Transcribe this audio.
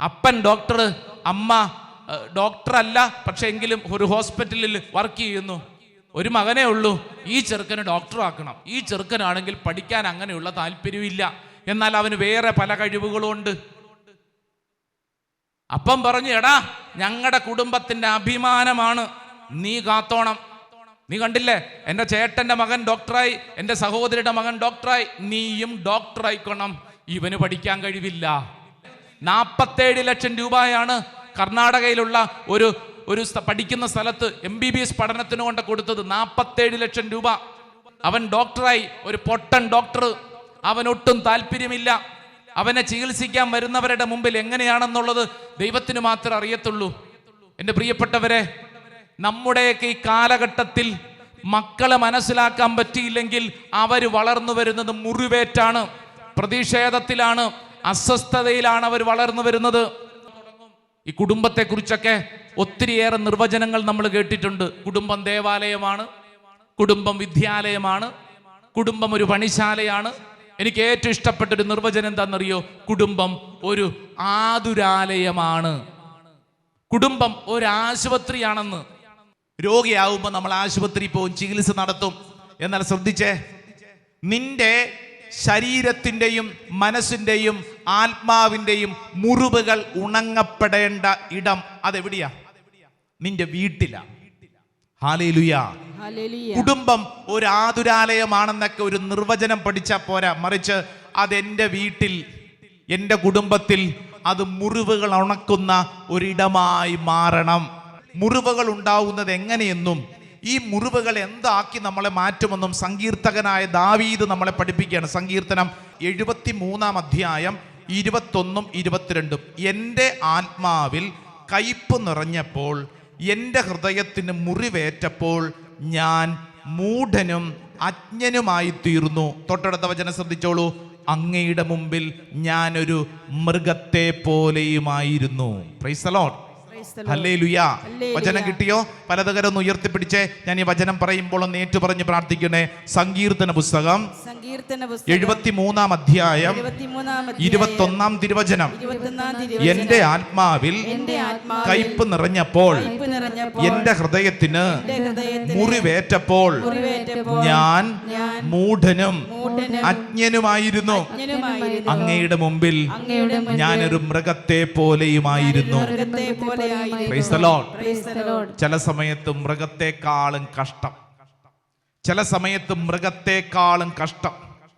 അപ്പൻ ഡോക്ടർ, അമ്മ ഡോക്ടറല്ല, പക്ഷെ എങ്കിലും ഒരു ഹോസ്പിറ്റലിൽ വർക്ക് ചെയ്യുന്നു. ഒരു മകനേ ഉള്ളൂ. ഈ ചെറുക്കന് ഡോക്ടറാക്കണം. ഈ ചെറുക്കനാണെങ്കിൽ പഠിക്കാൻ അങ്ങനെയുള്ള താല്പര്യമില്ല, എന്നാൽ അവന് വേറെ പല കഴിവുകളും ഉണ്ട്. അപ്പം പറഞ്ഞു, എടാ ഞങ്ങളുടെ കുടുംബത്തിന്റെ അഭിമാനമാണ്, നീ കാത്തോണം. നീ കണ്ടില്ലേ, എൻ്റെ ചേട്ടന്റെ മകൻ ഡോക്ടറായി, എൻ്റെ സഹോദരിയുടെ മകൻ ഡോക്ടറായി, നീയും ഡോക്ടറായിക്കണം. ഇവന് പഠിക്കാൻ കഴിവില്ല. 47 ലക്ഷം രൂപയാണ് കർണാടകയിലുള്ള ഒരു പഠിക്കുന്ന സ്ഥലത്ത് MBBS പഠനത്തിന് കൊണ്ട് കൊടുത്തത്. 47 ലക്ഷം രൂപ. അവൻ ഡോക്ടറായി, ഒരു പൊട്ടൻ ഡോക്ടർ. അവനൊട്ടും താല്പര്യമില്ല. അവനെ ചികിത്സിക്കാൻ വരുന്നവരുടെ മുമ്പിൽ എങ്ങനെയാണെന്നുള്ളത് ദൈവത്തിന് മാത്രമേ അറിയത്തുള്ളൂ. എൻ്റെ പ്രിയപ്പെട്ടവരെ, നമ്മുടെയൊക്കെ ഈ കാലഘട്ടത്തിൽ മക്കളെ മനസ്സിലാക്കാൻ പറ്റിയില്ലെങ്കിൽ അവർ വളർന്നു വരുന്നത് മുറിവേറ്റാണ്, പ്രതിഷേധത്തിലാണ്, അസ്വസ്ഥതയിലാണ് അവർ വളർന്നു വരുന്നത്. ഈ കുടുംബത്തെക്കുറിച്ചൊക്കെ ഒത്തിരിയേറെ നിർവചനങ്ങൾ നമ്മൾ കേട്ടിട്ടുണ്ട്. കുടുംബം ദേവാലയമാണ്, കുടുംബം വിദ്യാലയമാണ്, കുടുംബം ഒരു പണിശാലയാണ്. എനിക്ക് ഏറ്റവും ഇഷ്ടപ്പെട്ടൊരു നിർവചനം എന്താണെന്നറിയോ? കുടുംബം ഒരു ആതുരാലയമാണ്, കുടുംബം ഒരു ആശുപത്രിയാണെന്ന്. രോഗിയാവുമ്പോൾ നമ്മൾ ആശുപത്രിയിൽ പോകും, ചികിത്സ നടത്തും. എന്നാൽ ശ്രദ്ധിച്ചേ, നിന്റെ ശരീരത്തിൻ്റെയും മനസ്സിൻ്റെയും ആത്മാവിൻ്റെയും മുറിവുകൾ ഉണങ്ങപ്പെടേണ്ട ഇടം അതെവിടെയാ? നിന്റെ വീട്ടിലാ. ഹല്ലേലൂയ. കുടുംബം ഒരു ആതുരാലയമാണെന്നൊക്കെ ഒരു നിർവചനം പഠിച്ചാൽ പോരാ, മറിച്ച് അതെൻ്റെ വീട്ടിൽ, എൻ്റെ കുടുംബത്തിൽ അത് മുറിവുകൾ ഉണക്കുന്ന ഒരിടമായി മാറണം. മുറിവുകൾ ഉണ്ടാവുന്നത് എങ്ങനെയെന്നും ഈ മുറിവുകൾ എന്താക്കി നമ്മളെ മാറ്റുമെന്നും സങ്കീർത്തകനായ ദാവീദ് നമ്മളെ പഠിപ്പിക്കുകയാണ്. സങ്കീർത്തനം 73 അധ്യായം 21 22. എൻ്റെ ആത്മാവിൽ കയ്പ് നിറഞ്ഞപ്പോൾ, എൻ്റെ ഹൃദയത്തിന് മുറിവേറ്റപ്പോൾ ഞാൻ മൂഢനും അജ്ഞനുമായി തീർന്നു. തൊട്ടടുത്ത വചനം ശ്രദ്ധിച്ചോളൂ. അങ്ങയുടെ മുമ്പിൽ ഞാനൊരു മൃഗത്തെ പോലെയുമായിരുന്നു. Praise the lord. ഹല്ലേലൂയ. വചനം കിട്ടിയോ? പലതകരം ഒന്ന് ഉയർത്തിപ്പിടിച്ചേ. ഞാൻ ഈ വചനം പറയുമ്പോൾ ഒന്ന് ഏറ്റു പറഞ്ഞ് പ്രാർത്ഥിക്കണേ. സങ്കീർത്തന പുസ്തകം 73 അധ്യായം 21 തിരുവചനം. എൻ്റെ ആത്മാവിൽ കയ്പ് നിറഞ്ഞപ്പോൾ, എൻ്റെ ഹൃദയത്തിന് മുറിവേറ്റപ്പോൾ ഞാൻ മൂഢനും അജ്ഞനുമായിരുന്നു. അങ്ങയുടെ മുമ്പിൽ ഞാനൊരു മൃഗത്തെ പോലെയുമായിരുന്നു. Praise the Lord. ചില സമയത്ത് മൃഗത്തെക്കാളും കഷ്ടം, ചില സമയത്ത് മൃഗത്തെക്കാളും കഷ്ടം.